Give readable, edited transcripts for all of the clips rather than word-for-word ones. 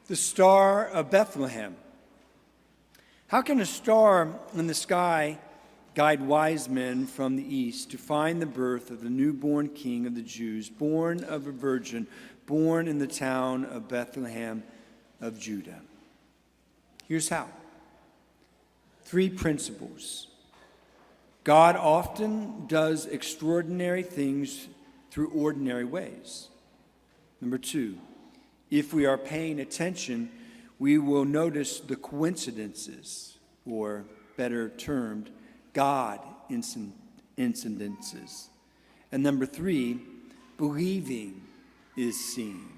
The star of Bethlehem. How can a star in the sky guide wise men from the east to find the birth of the newborn King of the Jews, born of a virgin, born in the town of Bethlehem of Judah? Here's how. 3 principles. God often does extraordinary things through ordinary ways. Number 2, if we are paying attention, we will notice the coincidences, or better termed, God incidences. And number 3, believing is seeing.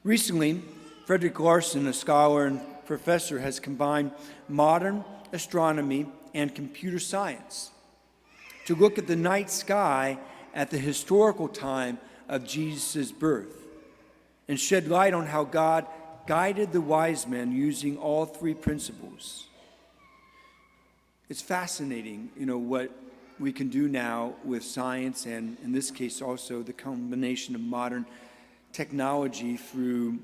Recently, Frederick Larson, a scholar and professor, has combined modern astronomy and computer science to look at the night sky at the historical time of Jesus' birth and shed light on how God guided the wise men using all 3 principles. It's fascinating, what we can do now with science and, in this case, also the combination of modern technology through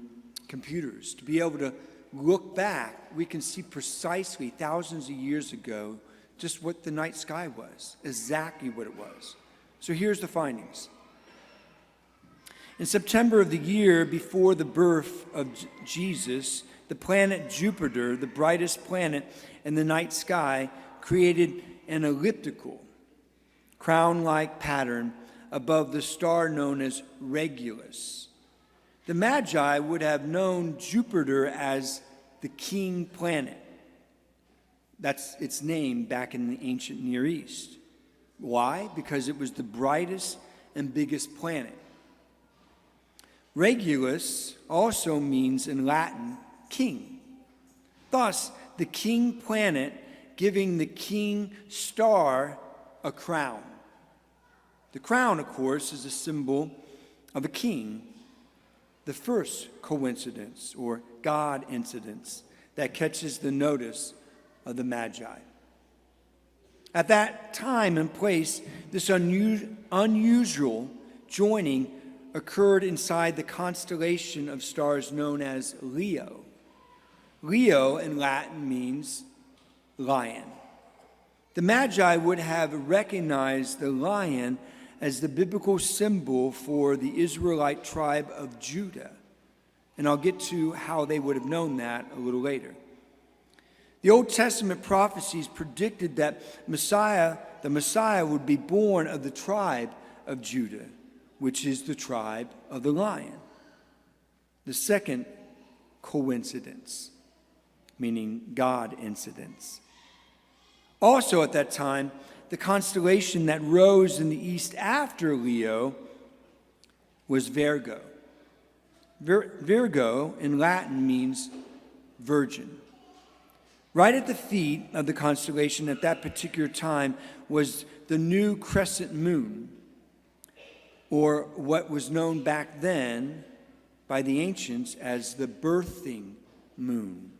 computers. To be able to look back, we can see precisely thousands of years ago just what the night sky was, exactly what it was. So here's the findings. In September of the year before the birth of Jesus, the planet Jupiter, the brightest planet in the night sky, created an elliptical, crown-like pattern above the star known as Regulus. The Magi would have known Jupiter as the king planet. That's its name back in the ancient Near East. Why? Because it was the brightest and biggest planet. Regulus also means in Latin, king. Thus, the king planet giving the king star a crown. The crown, of course, is a symbol of a king. The first coincidence, or God incidence, that catches the notice of the Magi. At that time and place, this unusual joining occurred inside the constellation of stars known as Leo. Leo in Latin means lion. The Magi would have recognized the lion as the biblical symbol for the Israelite tribe of Judah. And I'll get to how they would have known that a little later. The Old Testament prophecies predicted that the Messiah would be born of the tribe of Judah, which is the tribe of the lion. The second coincidence, meaning God incidence. Also at that time, the constellation that rose in the east after Leo was Virgo. Virgo in Latin means virgin. Right at the feet of the constellation at that particular time was the new crescent moon, or what was known back then by the ancients as the birthing moon.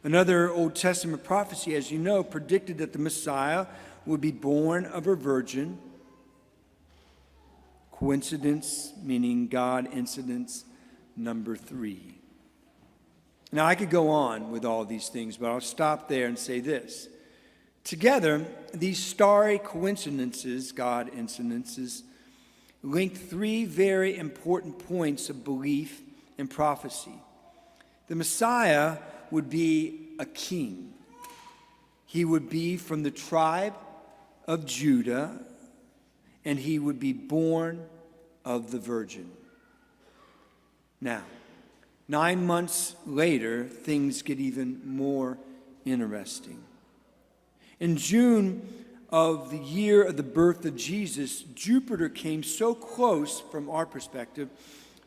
Another Old Testament prophecy, as you know, predicted that the Messiah would be born of a virgin. Coincidence, meaning God incidence, number 3. Now, I could go on with all these things, but I'll stop there and say this. Together, these starry coincidences, God incidences, link 3 very important points of belief and prophecy. The Messiah would be a king. He would be from the tribe of Judah, and he would be born of the virgin. Now, 9 months later, things get even more interesting. In June of the year of the birth of Jesus, Jupiter came so close, from our perspective,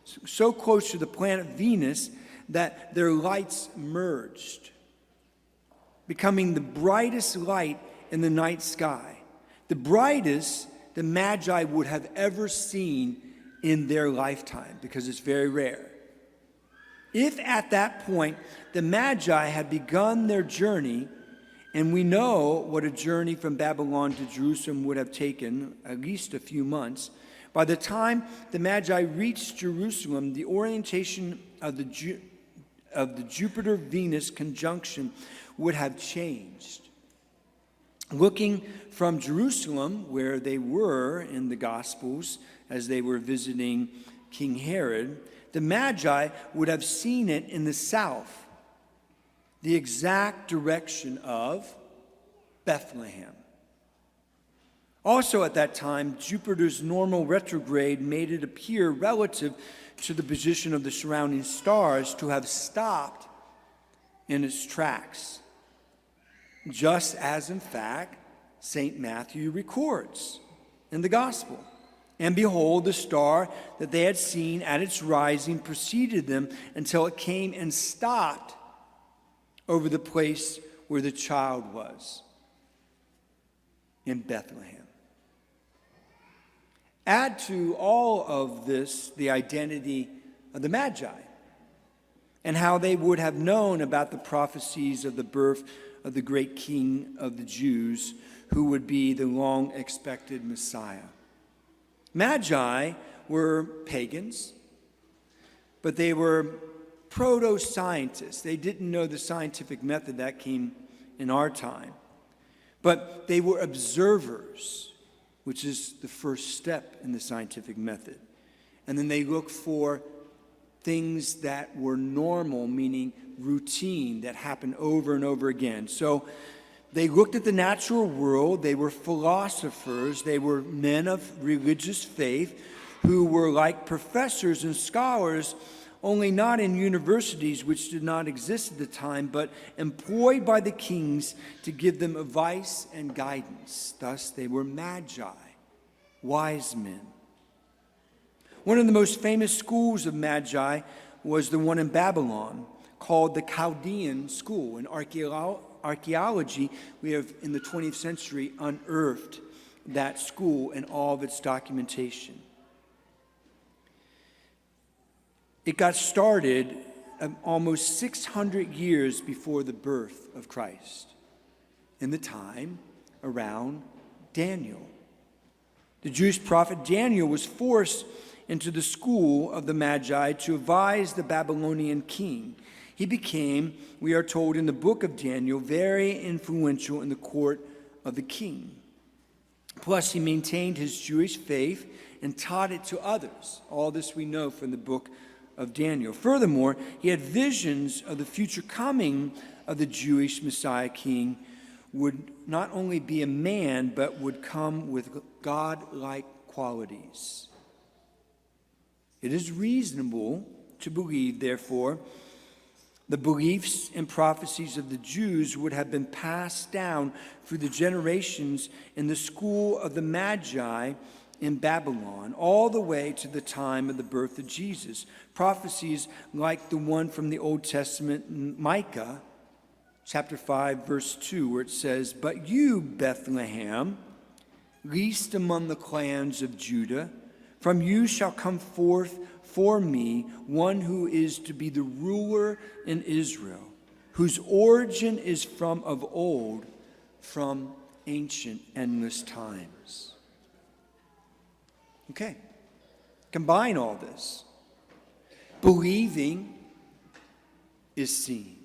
so close to the planet Venus that their lights merged, becoming the brightest light in the night sky, the brightest the Magi would have ever seen in their lifetime, because it's very rare. If at that point the Magi had begun their journey, and we know what a journey from Babylon to Jerusalem would have taken, at least a few months, By the time the Magi reached Jerusalem, the orientation of the Jupiter-Venus conjunction would have changed. Looking from Jerusalem, where they were in the Gospels as they were visiting King Herod, the Magi would have seen it in the south, the exact direction of Bethlehem. Also at that time, Jupiter's normal retrograde made it appear relative to the position of the surrounding stars to have stopped in its tracks, just as, in fact, St. Matthew records in the Gospel. And behold, the star that they had seen at its rising preceded them until it came and stopped over the place where the child was, in Bethlehem. Add to all of this the identity of the Magi and how they would have known about the prophecies of the birth of the great King of the Jews, who would be the long-expected Messiah. Magi were pagans, but they were proto-scientists. They didn't know the scientific method that came in our time, but they were observers, which is the first step in the scientific method. And then they looked for things that were normal, meaning routine, that happened over and over again. So they looked at the natural world. They were philosophers. They were men of religious faith who were like professors and scholars, only not in universities, which did not exist at the time, but employed by the kings to give them advice and guidance. Thus, they were magi, wise men. One of the most famous schools of magi was the one in Babylon, called the Chaldean School. In archaeology, we have, in the 20th century, unearthed that school and all of its documentation. It got started almost 600 years before the birth of Christ, in the time around Daniel. The Jewish prophet Daniel was forced into the school of the Magi to advise the Babylonian king. He became, we are told in the book of Daniel, very influential in the court of the king. Plus, he maintained his Jewish faith and taught it to others. All this we know from the book of Daniel. Furthermore, he had visions of the future coming of the Jewish Messiah king, would not only be a man, but would come with God-like qualities. It is reasonable to believe, therefore, the beliefs and prophecies of the Jews would have been passed down through the generations in the school of the Magi in Babylon, all the way to the time of the birth of Jesus. Prophecies like the one from the Old Testament, Micah, chapter 5, verse 2, where it says, "But you, Bethlehem, least among the clans of Judah, from you shall come forth for me one who is to be the ruler in Israel, whose origin is from of old, from ancient endless times." Okay, combine all this. Believing is seeing.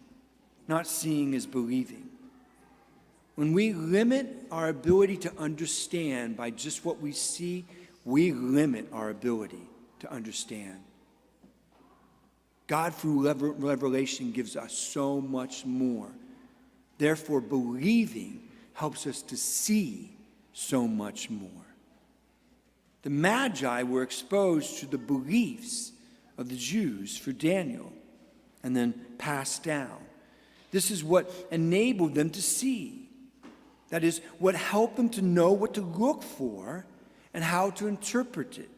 Not seeing is believing. When we limit our ability to understand by just what we see, we limit our ability to understand. God, through revelation, gives us so much more. Therefore, believing helps us to see so much more. The Magi were exposed to the beliefs of the Jews for Daniel and then passed down. This is what enabled them to see. That is, what helped them to know what to look for and how to interpret it.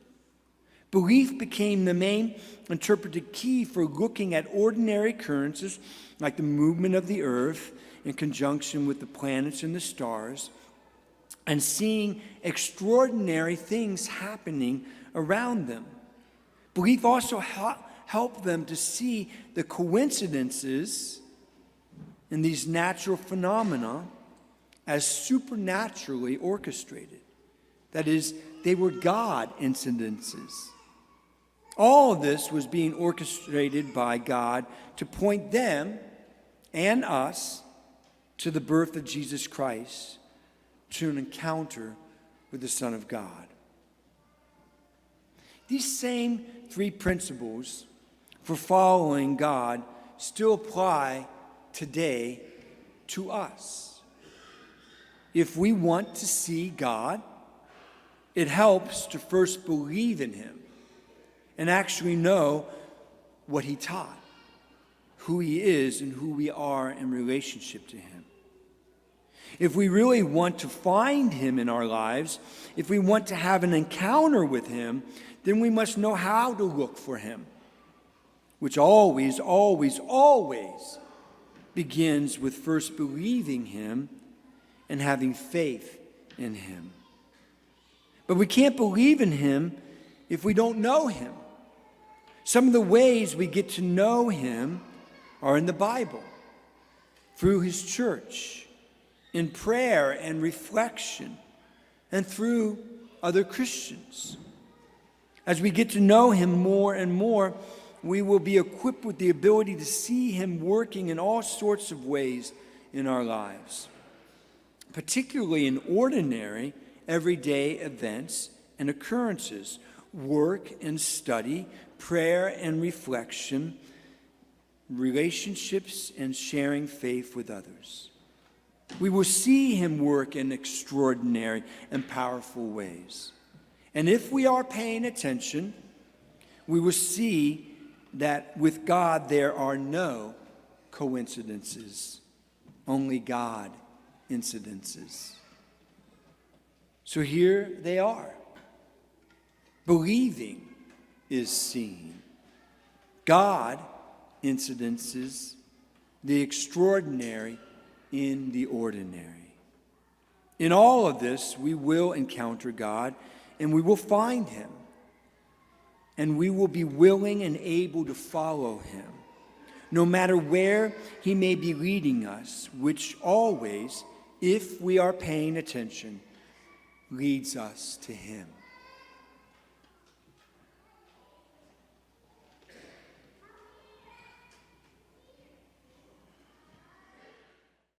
Belief became the main interpretive key for looking at ordinary occurrences like the movement of the earth in conjunction with the planets and the stars, and seeing extraordinary things happening around them. Belief also helped them to see the coincidences in these natural phenomena as supernaturally orchestrated. That is, they were God incidences. All of this was being orchestrated by God to point them and us to the birth of Jesus Christ, to an encounter with the Son of God. These same three principles for following God still apply today to us. If we want to see God, it helps to first believe in him and actually know what he taught, who he is, and who we are in relationship to him. If we really want to find him in our lives, if we want to have an encounter with him, then we must know how to look for him, which always, always, always begins with first believing him and having faith in him. But we can't believe in him if we don't know him. Some of the ways we get to know him are in the Bible, through his church, in prayer and reflection, and through other Christians. As we get to know him more and more, we will be equipped with the ability to see him working in all sorts of ways in our lives, particularly in ordinary, everyday events and occurrences, work and study, prayer and reflection, relationships and sharing faith with others. We will see him work in extraordinary and powerful ways. And if we are paying attention, we will see that with God there are no coincidences, only God incidences. So here they are. Believing is seeing. God incidences, the extraordinary in the ordinary. In all of this, we will encounter God and we will find him. And we will be willing and able to follow him, no matter where he may be leading us, which always, if we are paying attention, leads us to him.